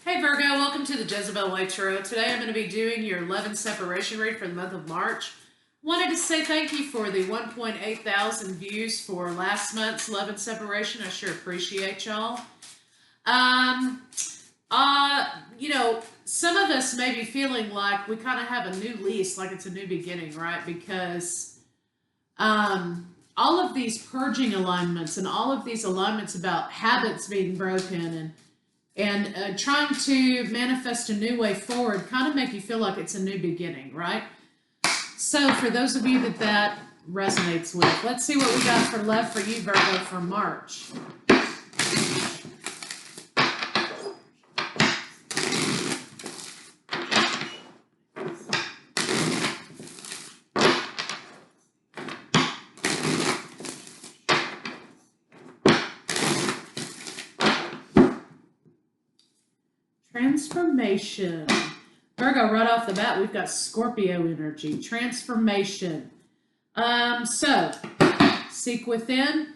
Hey Virgo, welcome to the Jezebel Way Tarot. Today I'm going to be doing your 11 separation read for the month of March. Wanted to say thank you for the 1.8 thousand views for last month's 11 separation. I sure appreciate y'all. Some of us may be feeling like we kind of have a new lease, like it's a new beginning, right? Because all of these purging alignments and all of these alignments about habits being broken and trying to manifest a new way forward kind of make you feel like it's a new beginning, right? So for those of you that resonates with, let's see what we got for love for you, Virgo, for March. Transformation. Virgo, right off the bat, we've got Scorpio energy. Transformation. So, seek within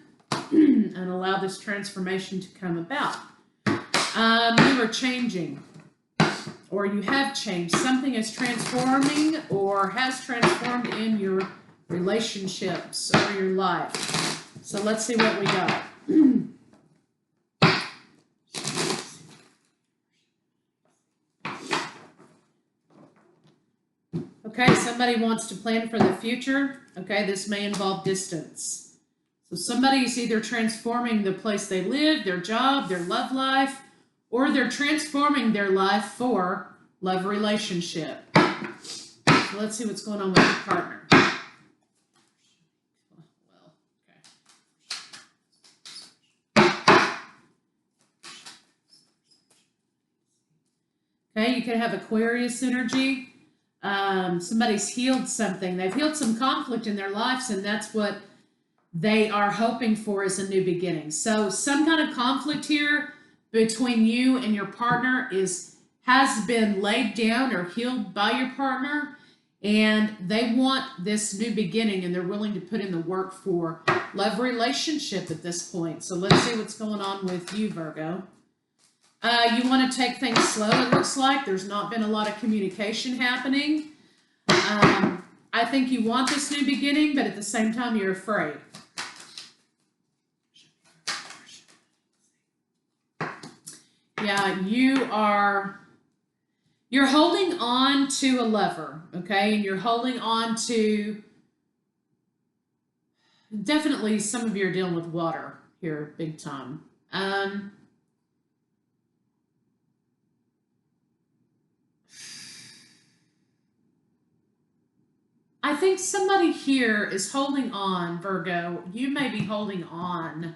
and allow this transformation to come about. You are changing, or you have changed. Something is transforming or has transformed in your relationships or your life. So let's see what we got. Okay, somebody wants to plan for the future. Okay, this may involve distance. So somebody is either transforming the place they live, their job, their love life, or they're transforming their life for love relationship. So let's see what's going on with your partner. Okay, you could have Aquarius energy. Somebody's healed something. They've healed some conflict in their lives, and that's what they are hoping for is a new beginning. So some kind of conflict here between you and your partner has been laid down or healed by your partner, and they want this new beginning, and they're willing to put in the work for love relationship at this point. So let's see what's going on with you, Virgo. You want to take things slow, it looks like. There's not been a lot of communication happening. I think you want this new beginning, but at the same time, you're afraid. Yeah, you're holding on to a lover, okay? And you're holding on to, definitely some of you are dealing with water here, big time. I think somebody here is holding on, Virgo. You may be holding on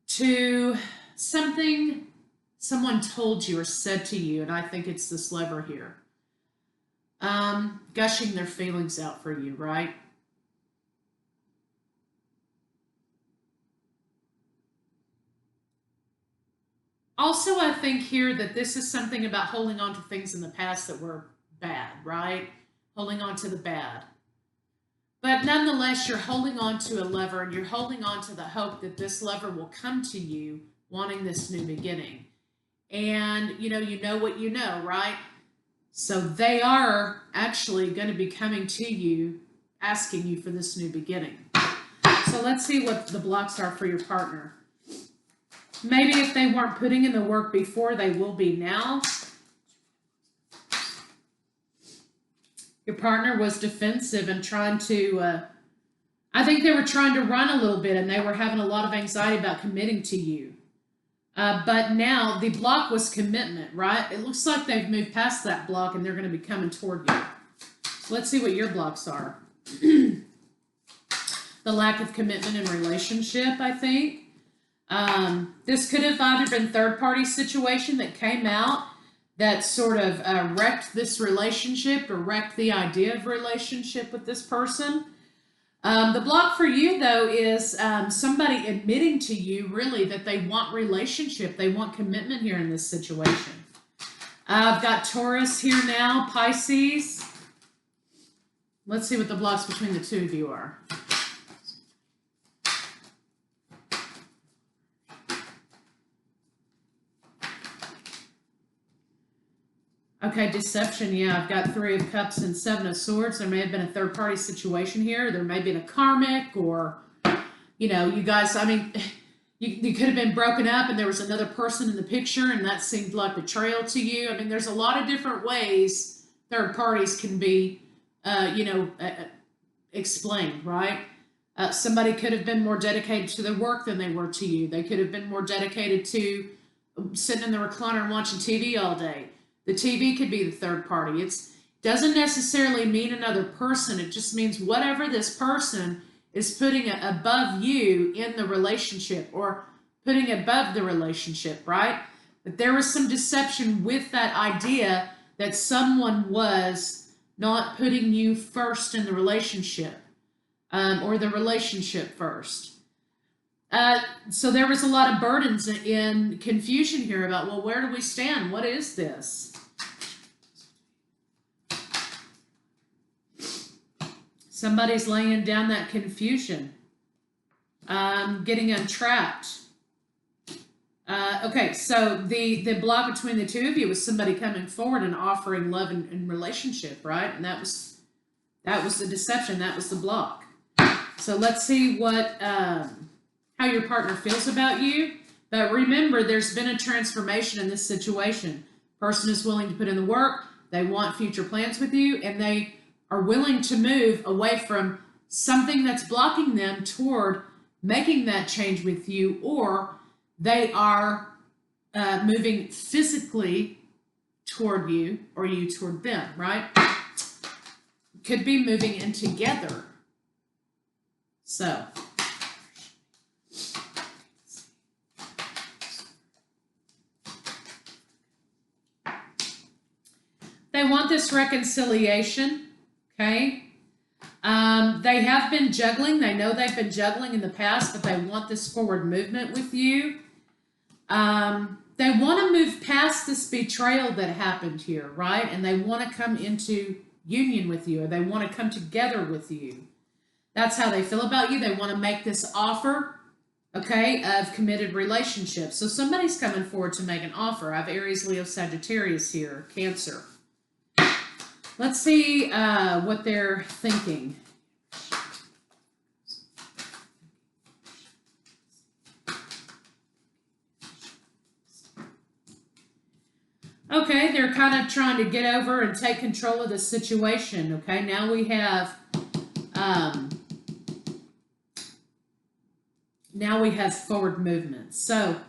to something someone told you or said to you, and I think it's this lover here. Gushing their feelings out for you, right? Also, I think here that this is something about holding on to things in the past that were bad, right? Holding on to the bad. But nonetheless, you're holding on to a lover, and you're holding on to the hope that this lover will come to you wanting this new beginning. And, you know what you know, right? So they are actually going to be coming to you, asking you for this new beginning. So let's see what the blocks are for your partner. Maybe if they weren't putting in the work before, they will be now. Your partner was defensive and trying to, I think they were trying to run a little bit, and they were having a lot of anxiety about committing to you. But now the block was commitment, right? It looks like they've moved past that block, and they're going to be coming toward you. So let's see what your blocks are. The lack of commitment in relationship, I think. This could have either been third-party situation that came out that sort of wrecked this relationship or wrecked the idea of relationship with this person. The block for you, though, is somebody admitting to you, really, that they want relationship. They want commitment here in this situation. I've got Taurus here now, Pisces. Let's see what the blocks between the two of you are. Okay, deception. Yeah, I've got 3 of Cups and 7 of Swords. There may have been a third-party situation here. There may have been a karmic, or, you know, you guys, I mean, you could have been broken up and there was another person in the picture and that seemed like betrayal to you. I mean, there's a lot of different ways third parties can be, explained, right? Somebody could have been more dedicated to their work than they were to you. They could have been more dedicated to sitting in the recliner and watching TV all day. The TV could be the third party. It doesn't necessarily mean another person. It just means whatever this person is putting above you in the relationship, or putting above the relationship, right? But there was some deception with that idea that someone was not putting you first in the relationship, or the relationship first. So there was a lot of burdens in confusion here about, well, where do we stand? What is this? Somebody's laying down that confusion, getting untrapped. Okay, so the block between the two of you was somebody coming forward and offering love and relationship, right? And that was the deception. That was the block. So let's see what how your partner feels about you. But remember, there's been a transformation in this situation. Person is willing to put in the work. They want future plans with you, and they are willing to move away from something that's blocking them toward making that change with you, or they are moving physically toward you, or you toward them, right? Could be moving in together. So, they want this reconciliation. Okay. They have been juggling. They know they've been juggling in the past, but they want this forward movement with you. They want to move past this betrayal that happened here, right? And they want to come into union with you, or they want to come together with you. That's how they feel about you. They want to make this offer, okay, of committed relationships. So somebody's coming forward to make an offer. I have Aries, Leo, Sagittarius here, Cancer. Let's see what they're thinking. Okay, they're kind of trying to get over and take control of the situation. Okay, now we have forward movement. So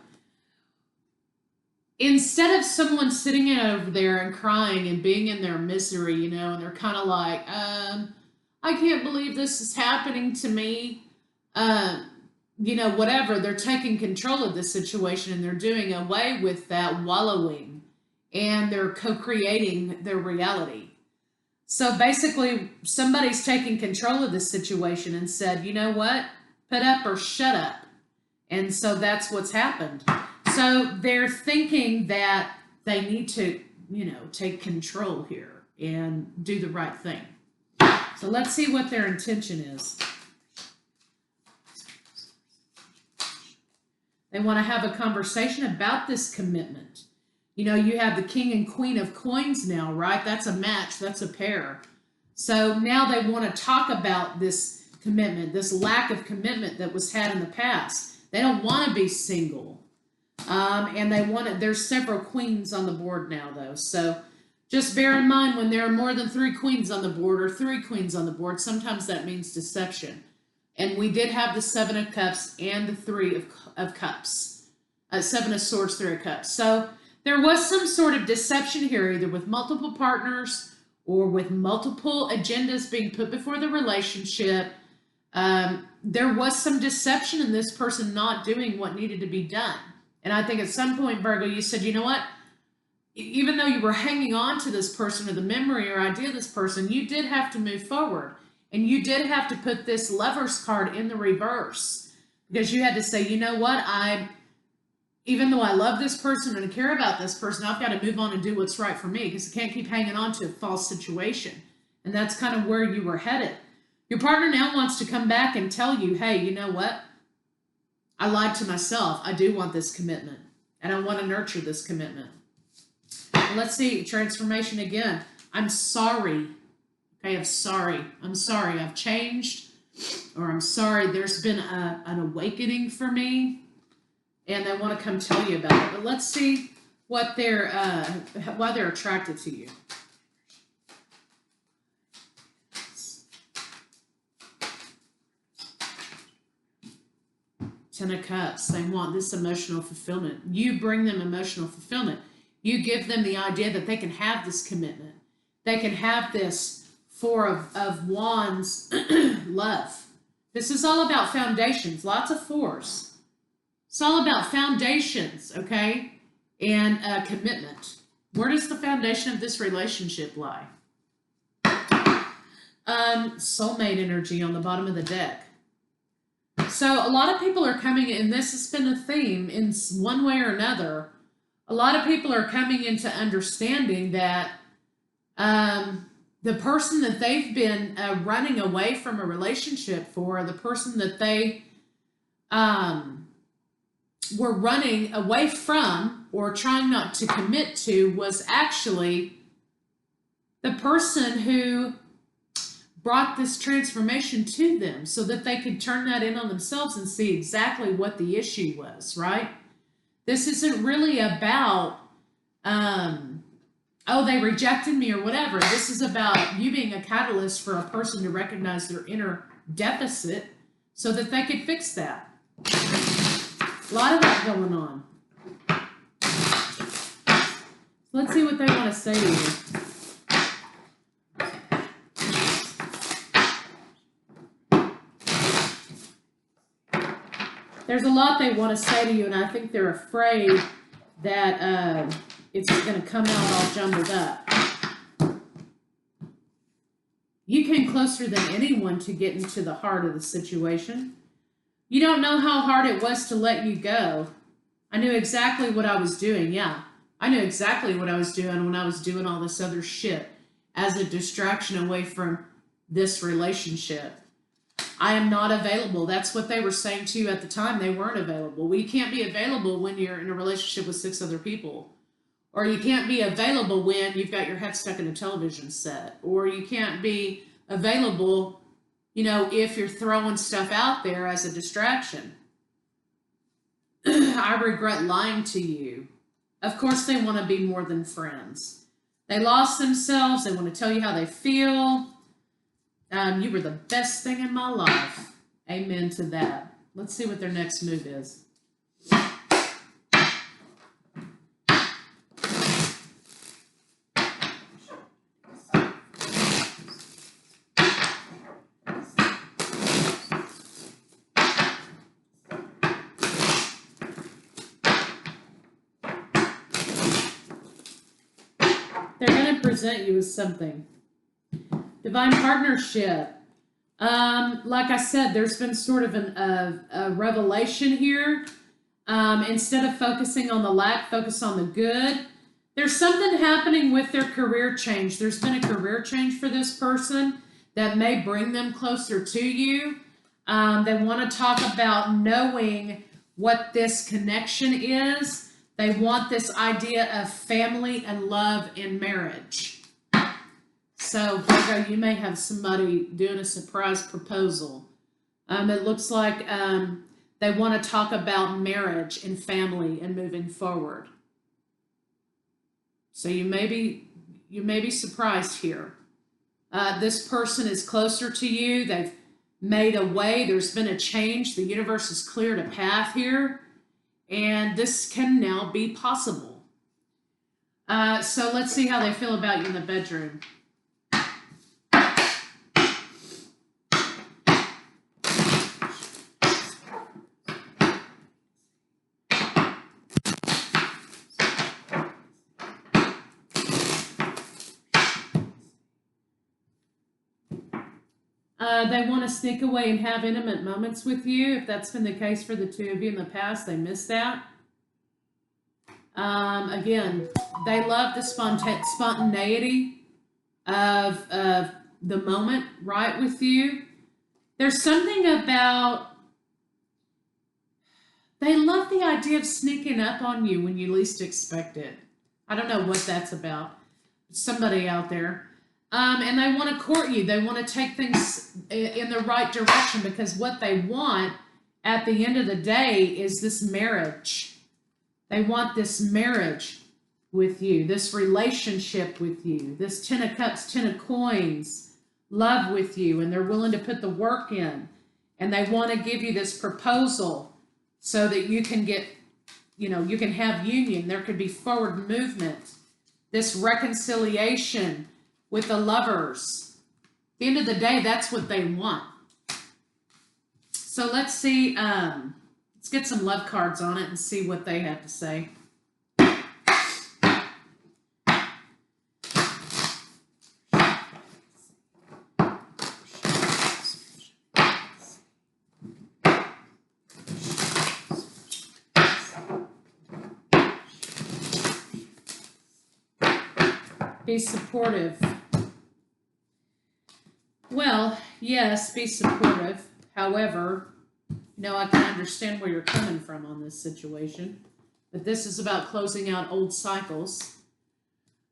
instead of someone sitting over there and crying and being in their misery, you know, and they're kind of like, I can't believe this is happening to me, you know, whatever, they're taking control of the situation and they're doing away with that wallowing, and they're co-creating their reality. So basically, somebody's taking control of this situation and said, you know what, put up or shut up. And so that's what's happened. So they're thinking that they need to, you know, take control here and do the right thing. So let's see what their intention is. They want to have a conversation about this commitment. You know, you have the King and Queen of Coins now, right? That's a match. That's a pair. So now they want to talk about this commitment, this lack of commitment that was had in the past. They don't want to be single. And they want to, there's several queens on the board now, though. So just bear in mind, when there are more than 3 queens on the board or 3 queens on the board, sometimes that means deception. And we did have the 7 of Cups and the 3 of Cups. 7 of Swords, 3 of Cups. So there was some sort of deception here, either with multiple partners or with multiple agendas being put before the relationship. There was some deception in this person not doing what needed to be done. And I think at some point, Virgo, you said, you know what? Even though you were hanging on to this person or the memory or idea of this person, you did have to move forward. And you did have to put this Lover's card in the reverse. Because you had to say, you know what? Even though I love this person and I care about this person, I've got to move on and do what's right for me, because I can't keep hanging on to a false situation. And that's kind of where you were headed. Your partner now wants to come back and tell you, hey, you know what? I lied to myself. I do want this commitment, and I want to nurture this commitment. Let's see, transformation again. I'm sorry. Okay, I'm sorry. I'm sorry. I've changed. Or I'm sorry, there's been an awakening for me. And they want to come tell you about it. But let's see what why they're attracted to you. Ten of Cups. They want this emotional fulfillment. You bring them emotional fulfillment. You give them the idea that they can have this commitment. They can have this Four of Wands love. This is all about foundations. Lots of fours. It's all about foundations, okay? And commitment. Where does the foundation of this relationship lie? Soulmate energy on the bottom of the deck. So a lot of people are coming in, this has been a theme in one way or another. A lot of people are coming into understanding that the person that they've been running away from a relationship for, the person that they were running away from or trying not to commit to, was actually the person who brought this transformation to them so that they could turn that in on themselves and see exactly what the issue was, right? This isn't really about, oh, they rejected me or whatever. This is about you being a catalyst for a person to recognize their inner deficit so that they could fix that. A lot of that going on. Let's see what they want to say to you. There's a lot they want to say to you, and I think they're afraid that it's going to come out all jumbled up. You came closer than anyone to get into the heart of the situation. You don't know how hard it was to let you go. I knew exactly what I was doing, yeah. I knew exactly what I was doing when I was doing all this other shit as a distraction away from this relationship. I am not available. That's what they were saying to you at the time. They weren't available. Well, you can't be available when you're in a relationship with 6 other people. Or you can't be available when you've got your head stuck in a television set. Or you can't be available, you know, if you're throwing stuff out there as a distraction. I regret lying to you. Of course they want to be more than friends. They lost themselves. They want to tell you how they feel. You were the best thing in my life. Amen to that. Let's see what their next move is. They're going to present you with something. Divine partnership. Like I said, there's been sort of a revelation here. Instead of focusing on the lack, focus on the good. There's something happening with their career change. There's been a career change for this person that may bring them closer to you. They want to talk about knowing what this connection is. They want this idea of family and love in marriage. So, Virgo, you may have somebody doing a surprise proposal. It looks like they want to talk about marriage and family and moving forward. So you may be surprised here. This person is closer to you. They've made a way. There's been a change. The universe has cleared a path here. And this can now be possible. So let's see how they feel about you in the bedroom. They want to sneak away and have intimate moments with you. If that's been the case for the two of you in the past, they missed that. Again, they love the spontaneity of the moment, right, with you. There's something about, they love the idea of sneaking up on you when you least expect it. I don't know what that's about. Somebody out there. And they want to court you. They want to take things in the right direction, because what they want at the end of the day is this marriage. They want this marriage with you, this relationship with you, this 10 of cups, 10 of coins, love with you, and they're willing to put the work in, and they want to give you this proposal so that you can get, you can have union. There could be forward movement, this reconciliation with the lovers. At the end of the day, that's what they want. So let's see, let's get some love cards on it and see what they have to say. Be supportive. Well, yes, be supportive. However, I can understand where you're coming from on this situation. But this is about closing out old cycles.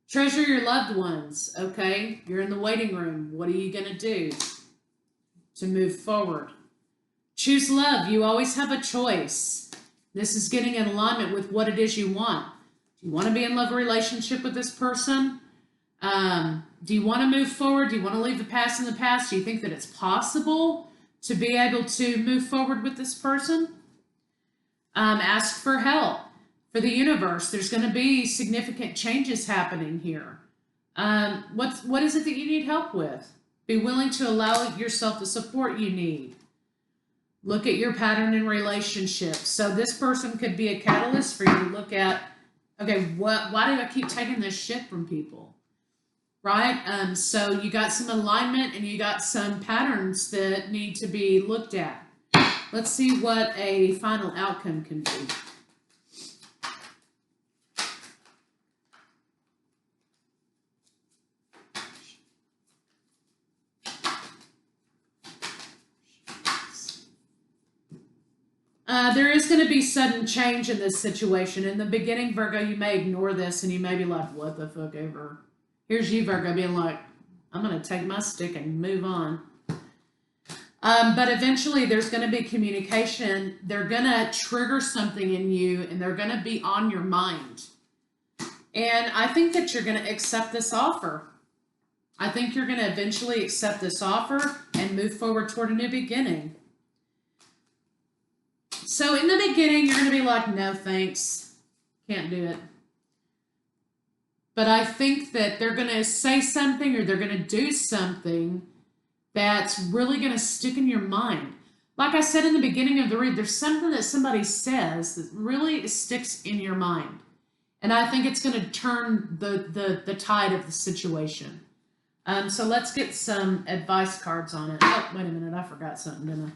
Treasure your loved ones, okay? You're in the waiting room. What are you going to do to move forward? Choose love. You always have a choice. This is getting in alignment with what it is you want. Do you want to be in love relationship with this person? Do you want to move forward? Do you want to leave the past in the past? Do you think that it's possible to be able to move forward with this person? Ask for help for the universe. There's going to be significant changes happening here. What is it that you need help with? Be willing to allow yourself the support you need. Look at your pattern in relationships. So this person could be a catalyst for you to look at, okay, why do I keep taking this shit from people? Right? So you got some alignment and you got some patterns that need to be looked at. Let's see what a final outcome can be. There is going to be sudden change in this situation. In the beginning, Virgo, you may ignore this and you may be like, what the fuck ever. Here's you, Virgo, being like, I'm going to take my stick and move on. But eventually there's going to be communication. They're going to trigger something in you and they're going to be on your mind. And I think that you're going to accept this offer. I think you're going to eventually accept this offer and move forward toward a new beginning. So in the beginning, you're going to be like, no, thanks. Can't do it. But I think that they're going to say something or they're going to do something that's really going to stick in your mind. Like I said in the beginning of the read, there's something that somebody says that really sticks in your mind. And I think it's going to turn the tide of the situation. So let's get some advice cards on it. Oh, wait a minute. I forgot something, didn't I?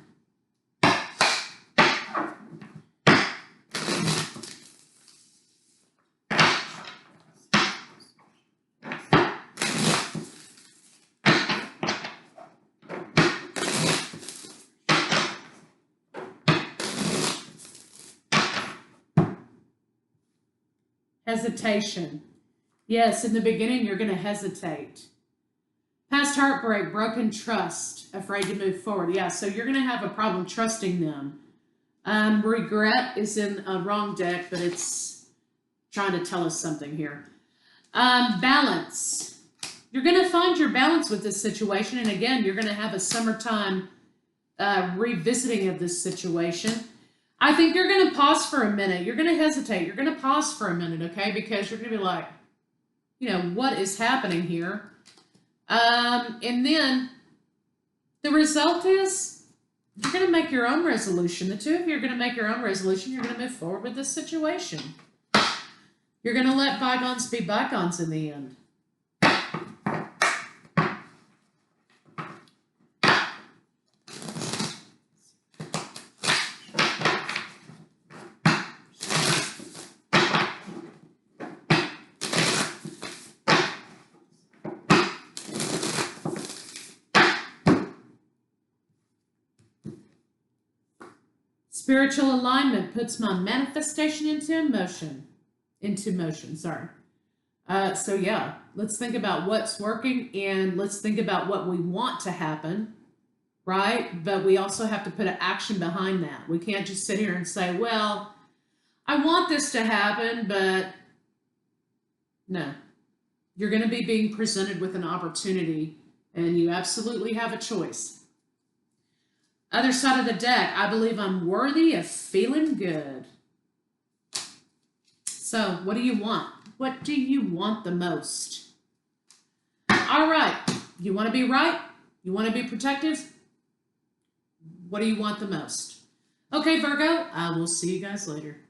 Hesitation. Yes, in the beginning, you're going to hesitate. Past heartbreak, broken trust, afraid to move forward. Yeah, so you're going to have a problem trusting them. Regret is in a wrong deck, but it's trying to tell us something here. Balance. You're going to find your balance with this situation. And again, you're going to have a summertime revisiting of this situation. I think you're going to pause for a minute. You're going to hesitate. You're going to pause for a minute, okay? Because you're going to be like, what is happening here? And then the result is you're going to make your own resolution. The two of you are going to make your own resolution. You're going to move forward with this situation. You're going to let bygones be bygones in the end. Spiritual alignment puts my manifestation into motion, sorry. So yeah, let's think about what's working and let's think about what we want to happen, right? But we also have to put an action behind that. We can't just sit here and say, well, I want this to happen, but no. You're going to be being presented with an opportunity and you absolutely have a choice. Other side of the deck, I believe I'm worthy of feeling good. So, what do you want? What do you want the most? All right. You want to be right? You want to be protective? What do you want the most? Okay, Virgo, I will see you guys later.